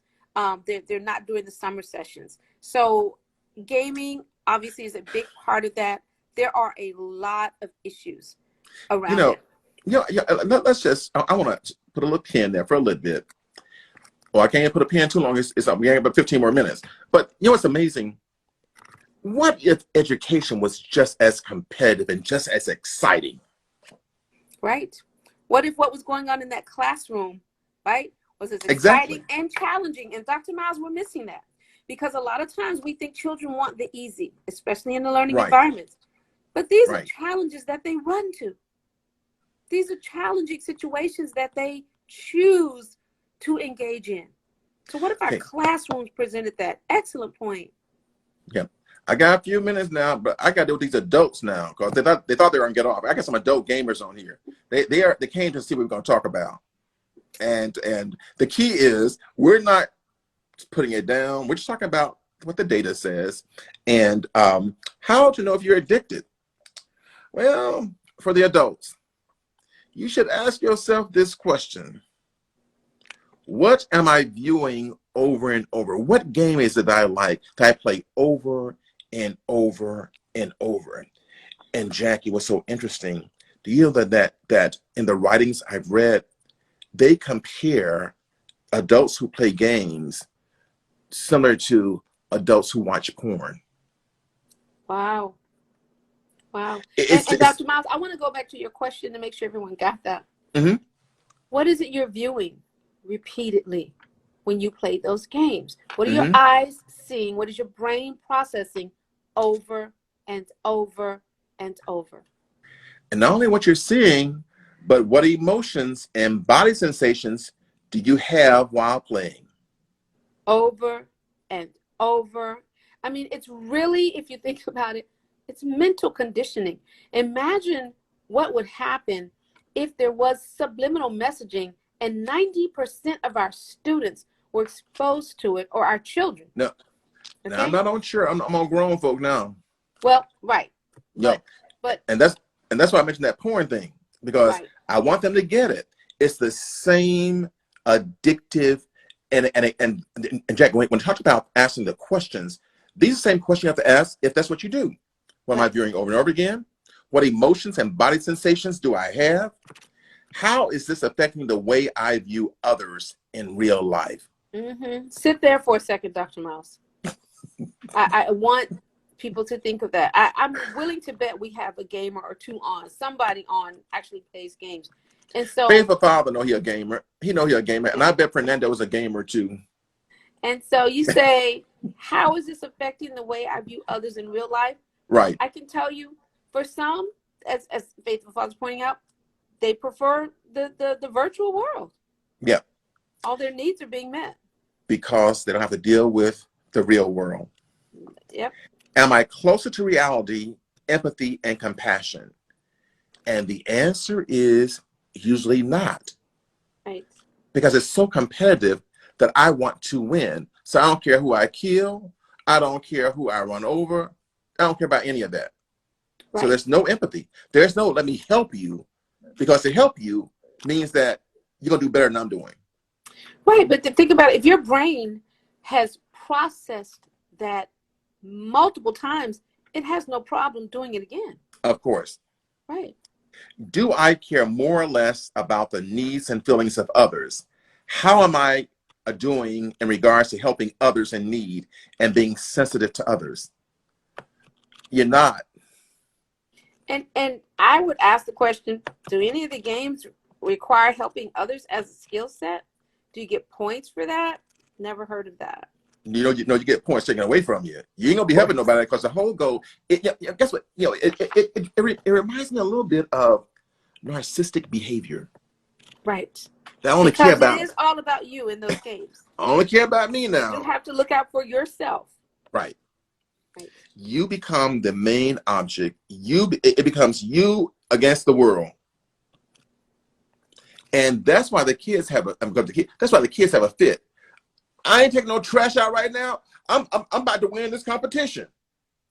they're not doing the summer sessions. So gaming obviously is a big part of that. There are a lot of issues around it. Let's just, I want to put a little pin there for a little bit. Well, I can't put a pin too long. We have about 15 more minutes. But you know what's amazing? What if education was just as competitive and just as exciting? Right. What if what was going on in that classroom, right, was as Exactly. exciting and challenging? And Dr. Miles, we're missing that, because a lot of times we think children want the easy, especially in the learning Right. environments. But these are Right. challenges that they run to. These are challenging situations that they choose to engage in. So what if our Okay. classrooms presented that? Excellent point. Yeah. I got a few minutes now, but I got to deal with these adults now, because they thought they were going to get off. I got some adult gamers on here. They came to see what we're going to talk about. And the key is, we're not putting it down. We're just talking about what the data says and how to know if you're addicted. Well, for the adults, you should ask yourself this question: what am I viewing over and over? What game is it that I like, that I play over and over and over? And Jackie, what's so interesting, do you know that in the writings I've read, they compare adults who play games similar to adults who watch porn. Wow. Wow. It's And Dr. Miles, I want to go back to your question to make sure everyone got that. Mhm. What is it you're viewing repeatedly when you play those games? What are your Mhm. eyes seeing? What is your brain processing over and over and over? And not only what you're seeing, but what emotions and body sensations do you have while playing? Over and over. I mean, it's really, if you think about it, it's mental conditioning. Imagine what would happen if there was subliminal messaging and 90% of our students were exposed to it, or our children. No, Okay? now I'm not on sure. I'm on grown folk now. Well, right. Yo, But and that's why I mentioned that porn thing, because right. I want them to get it. It's the same addictive, and Jack, when you talk about asking the questions, these are the same questions you have to ask if that's what you do. What am I viewing over and over again? What emotions and body sensations do I have? How is this affecting the way I view others in real life? Sit there for a second, Dr. Mouse. I want people to think of that. I'm willing to bet we have a gamer or two on. Somebody on actually plays games. And so Faithful father know he a gamer. He know he a gamer. And I bet Fernando is a gamer too. And so you say, how is this affecting the way I view others in real life? Right. I can tell you, for some, as Faithful Father's pointing out, they prefer the virtual world. Yeah. All their needs are being met. Because they don't have to deal with the real world. Yep. Am I closer to reality, empathy, and compassion? And the answer is usually not. Right. Because it's so competitive that I want to win. So I don't care who I kill. I don't care who I run over. I don't care about any of that. Right. So there's no empathy. There's no let me help you. Because to help you means that you're going to do better than I'm doing. Right. But to think about it, if your brain has processed that multiple times, it has no problem doing it again. Of course. Right. Do I care more or less about the needs and feelings of others? How am I doing in regards to helping others in need and being sensitive to others? You're not. And I would ask the question, do any of the games require helping others as a skill set? Do you get points for that? Never heard of that. You get points taken away from you. You ain't gonna be helping nobody because the whole goal. Guess what? It reminds me a little bit of narcissistic behavior. Right. I only care about. It is all about you in those games. I only care about me now. You have to look out for yourself. Right. Right. You become the main object. It becomes you against the world. And that's why the kids have that's why the kids have a fit. I ain't taking no trash out right now. I'm about to win this competition.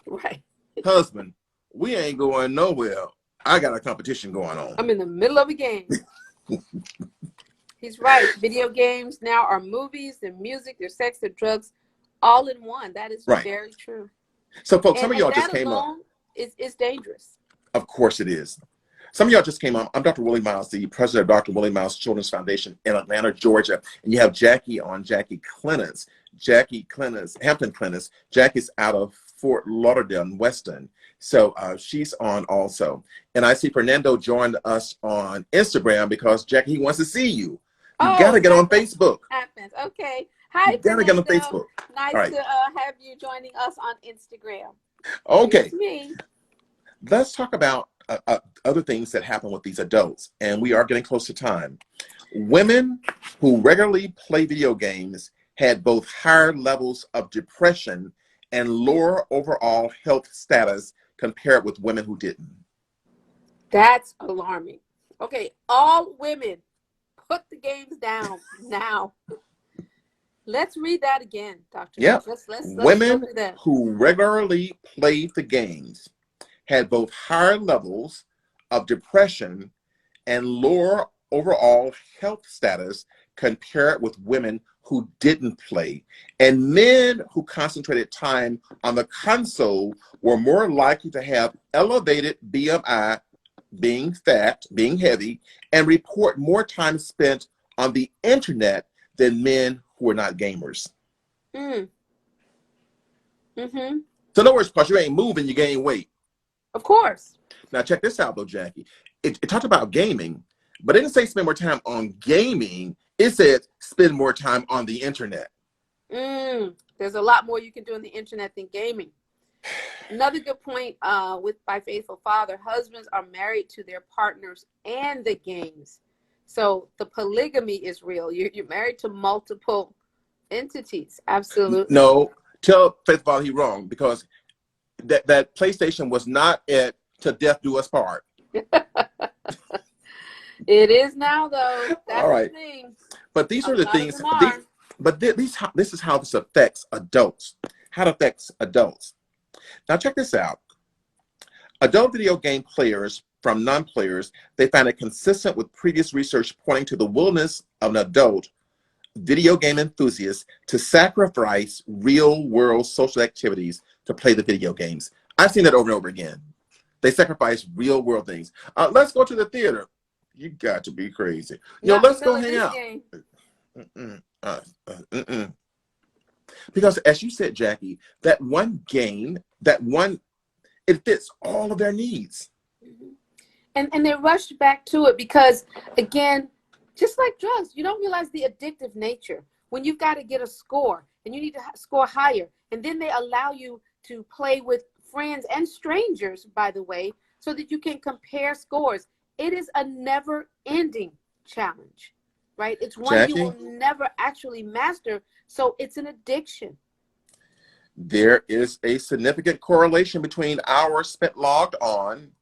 Right. Husband, we ain't going nowhere. I got a competition going on. I'm in the middle of a game. He's right. Video games now are movies, they're music, they're sex, they're drugs, all in one. That is right. Very true. So folks, some of y'all just came up. It's dangerous. Of course it is. Some of y'all just came on. I'm Dr. Willie Miles, the president of Dr. Willie Miles Children's Foundation in Atlanta, Georgia. And you have Jackie on, Jackie Clennis. Hampton Clennis. Jackie's out of Fort Lauderdale in Weston. So she's on also. And I see Fernando joined us on Instagram because Jackie, he wants to see you. You got to get on Facebook. Happens. Okay. Hi, you got to get on Facebook. Nice to have you joining us on Instagram. Okay. It's me. Let's talk about other things that happen with these adults, and we are getting close to time. Women who regularly play video games had both higher levels of depression and lower overall health status compared with women who didn't. That's alarming. Okay, all women, put the games down now. Let's read that again, Dr. Yeah. Let's women who regularly played the games had both higher levels of depression and lower overall health status compared with women who didn't play. And men who concentrated time on the console were more likely to have elevated BMI, being fat, being heavy, and report more time spent on the internet than men who are not gamers. Mm-hmm. So in other words, because you ain't moving, you gain weight. Of course. Now check this out though, Jackie. It talked about gaming, but it didn't say spend more time on gaming. It said spend more time on the internet. There's a lot more you can do on the internet than gaming. Another good point by Faithful Father, husbands are married to their partners and the games. So the polygamy is real. You're married to multiple entities. Absolutely. No, tell Faithful Father he's wrong, because that PlayStation was not at "To Death Do Us Part." It is now, though. That's all right. The thing. But these are the things. This is how this affects adults. How it affects adults. Now check this out. Adult video game players from non-players, they find it consistent with previous research pointing to the willingness of an adult video game enthusiast to sacrifice real-world social activities to play the video games. I've seen that over and over again. They sacrifice real world things. Let's go to the theater. You got to be crazy. Not in Let's the go middle of hang this out. game. Mm-mm, mm-mm. Because as you said, Jackie, that one game, it fits all of their needs. Mhm. And they rushed back to it because, again, just like drugs, you don't realize the addictive nature. When you've got to get a score and you need to score higher, and then they allow you to play with friends and strangers, by the way, so that you can compare scores. It is a never-ending challenge, right? It's one you Jackie, will never actually master, so it's an addiction. there is a significant correlation between hours spent logged on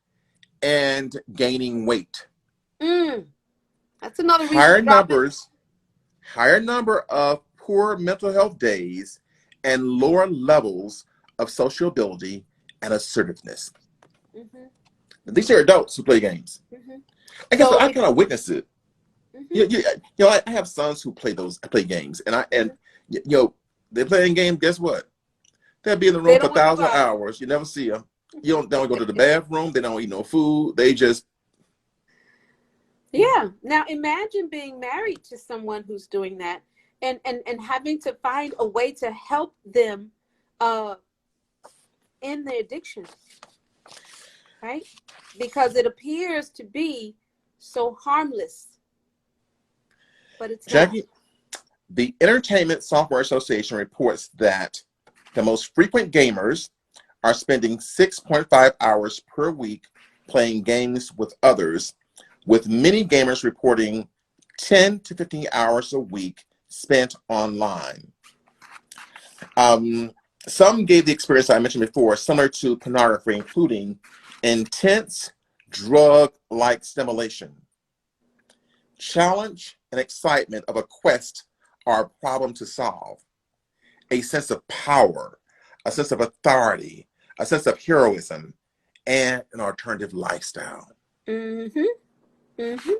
and gaining weight. That's another reason Higher to drop it. numbers, higher number of poor mental health days, and lower levels of sociability and assertiveness. Hmm. These are adults who play games. Hmm. I guess So I if, kind of witnessed it. hmm I have sons who play games, and hmm they playing games. Guess what? They'll be in the they room for don't want to go 1,000 hours. You never see them. They don't go to the bathroom. They don't eat no food. They just Yeah. Now imagine being married to someone who's doing that and having to find a way to help them uh in the addiction, right? Because it appears to be so harmless, but it's not. Jackie. The Entertainment Software Association reports that the most frequent gamers are spending 6.5 hours per week playing games with others, with many gamers reporting 10 to 15 hours a week spent online. Um, some gave the experience I mentioned before, similar to pornography, including intense drug-like stimulation, challenge and excitement of a quest or a problem to solve, a sense of power, a sense of authority, a sense of heroism, and an alternative lifestyle. Mm-hmm. Mm-hmm.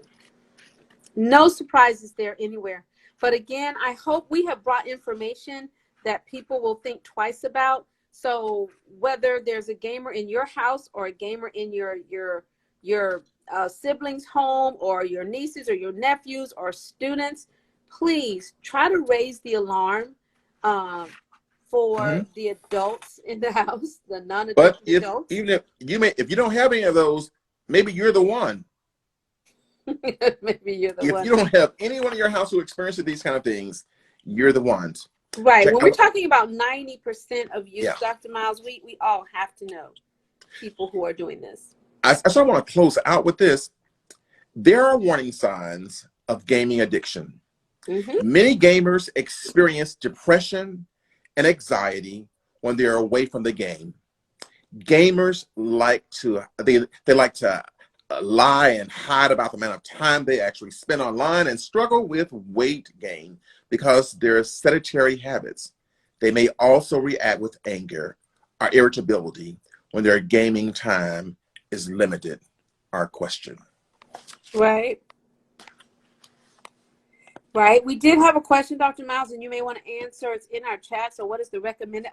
No surprises there anywhere. But again, I hope we have brought information that people will think twice about. So whether there's a gamer in your house or a gamer in your siblings' home or your nieces or your nephews or students, please try to raise the alarm um, for Mhm. the adults in the house, the But non-addicted if adults. even if you don't have any of those, maybe you're the one. Maybe you're the If one. you don't have anyone in your house who experiences these kind of things, you're the ones. Right. Check When we're out, talking about 90% of yeah. youth, Dr. Miles, we all have to know people who are doing this. I sort of want to close out with this. There are warning signs of gaming addiction. Mm-hmm. Many gamers experience depression and anxiety when they're away from the game. Gamers like to lie and hide about the amount of time they actually spend online and struggle with weight gain because they're sedentary habits. They may also react with anger or irritability when their gaming time is limited or questioned. Right. Right. We did have a question, Dr. Miles, and you may want to answer. It's in our chat. So what is the recommended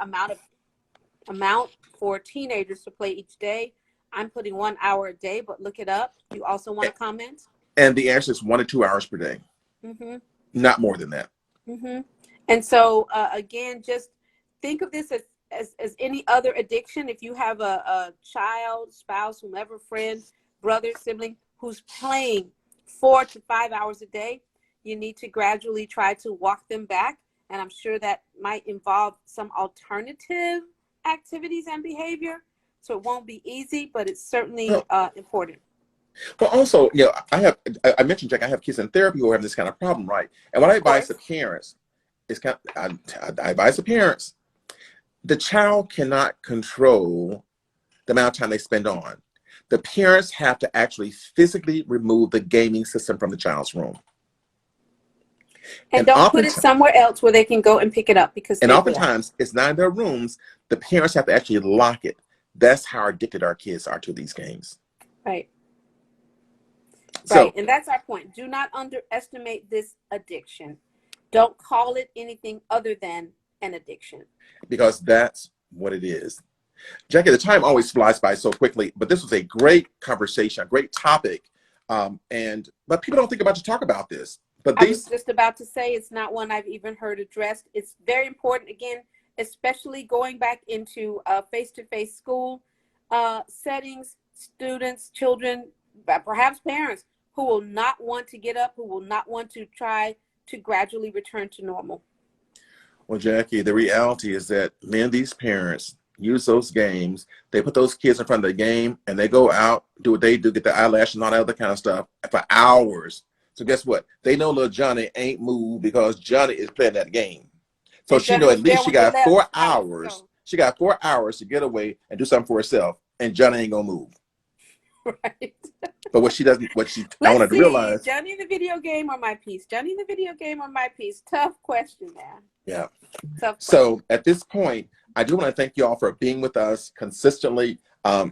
amount for teenagers to play each day? I'm putting 1 hour a day, but look it up. You also want to comment? And the answer is 1 to 2 hours per day, Mm-hmm. not more than that. Mm-hmm. And so again, just think of this as any other addiction. If you have a child, spouse, whomever, friend, brother, sibling who's playing 4 to 5 hours a day, you need to gradually try to walk them back. And I'm sure that might involve some alternative activities and behavior. So it won't be easy, but it's certainly Well, important. But also, I mentioned, Jack, I have kids in therapy who have this kind of problem, right? And what I Of advise the course. parents is I advise the parents, the child cannot control the amount of time they spend on. The parents have to actually physically remove the gaming system from the child's room. And And don't put it oftentimes, somewhere else where they can go and pick it up because and they will. oftentimes it's not in their rooms. The parents have to actually lock it. That's how addicted our kids are to these games. Right. Right. So, And that's our point. Do not underestimate this addiction. Don't call it anything other than an addiction. because that's what it is. Jackie, the time always flies by so quickly, but this was a great conversation, a great topic. But people don't think about to talk about this. But I was these, just about to say it's not one I've even heard addressed. It's very important, again, especially going back into face-to-face school settings, students, children, perhaps parents who will not want to get up, who will not want to try to gradually return to normal. well, Jackie, the reality is that many of these parents use those games. They put those kids in front of the game and they go out, do what they do, get the eyelashes and all that other kind of stuff for hours. So guess what? They know little Johnny ain't moved because Johnny is playing that game. So And she Johnny know at was there least she when they got left 4 hours. hours ago. She got 4 hours to get away and do something for herself. And Johnny ain't gonna move. Right. But what she doesn't, I Let's wanted to see, realize. Johnny in the video game or my piece? Johnny in the video game or my piece? Tough question, man. Yeah. Tough question. So at this point, I do want to thank you all for being with us consistently. I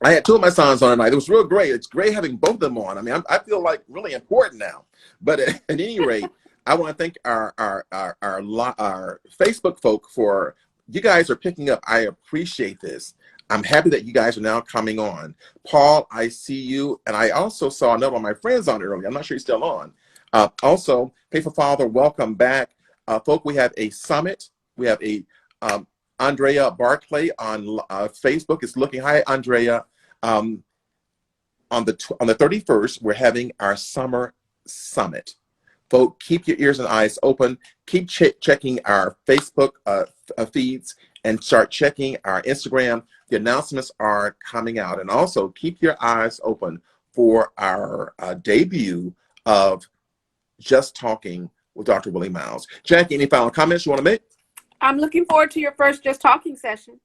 had 2 of my sons on tonight. It was real great. It's great having both of them on. I mean, I feel like really important now. But at any rate, I want to thank our Facebook folk for you guys are picking up. I appreciate this. I'm happy that you guys are now coming on. Paul, I see you. And I also saw another one of my friends on earlier. I'm not sure he's still on. Also, Faithful Father, welcome back. Folk, we have a summit. We have a Andrea Barclay on Facebook is looking. Hi, Andrea. On the 31st, we're having our summer summit. Folk, keep your ears and eyes open. Keep checking our Facebook feeds and start checking our Instagram. The announcements are coming out. And also keep your eyes open for our debut of Just Talking with Dr. Willie Miles. Jackie, any final comments you want to make? I'm looking forward to your first Just Talking session.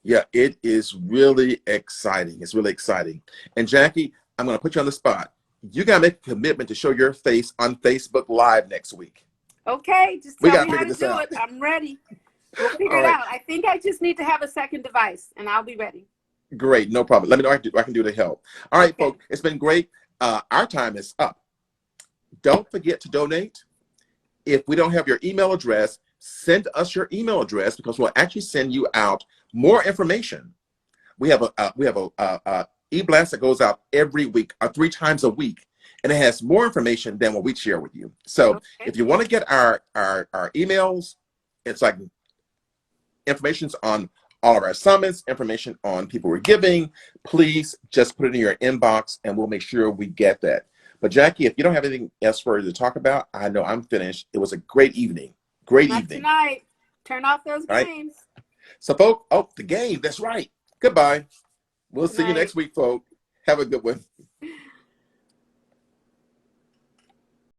Yeah, it is really exciting. It's really exciting. And Jackie, I'm going to put you on the spot. You got to make a commitment to show your face on Facebook Live next week. Okay, just tell me how to do it. I'm ready. We'll figure it out. I think I just need to have a second device, and I'll be ready. Great, no problem. Let me know what I can do to help. All right, folks, it's been great. Our time is up. Don't forget to donate. If we don't have your email address, send us your email address because we'll actually send you out more information. We have a e-blast that goes out every week, 3 times a week, and it has more information than what we share with you. So if you want to get our emails, it's like information's on all of our summits, information on people we're giving. Please just put it in your inbox, and we'll make sure we get that. But Jackie, if you don't have anything else further to talk about, I know I'm finished. It was a great evening. Great evening. Tonight. Turn off those games. So, folks, the game. That's right. Goodbye. We'll see you next week, folks. Have a good one.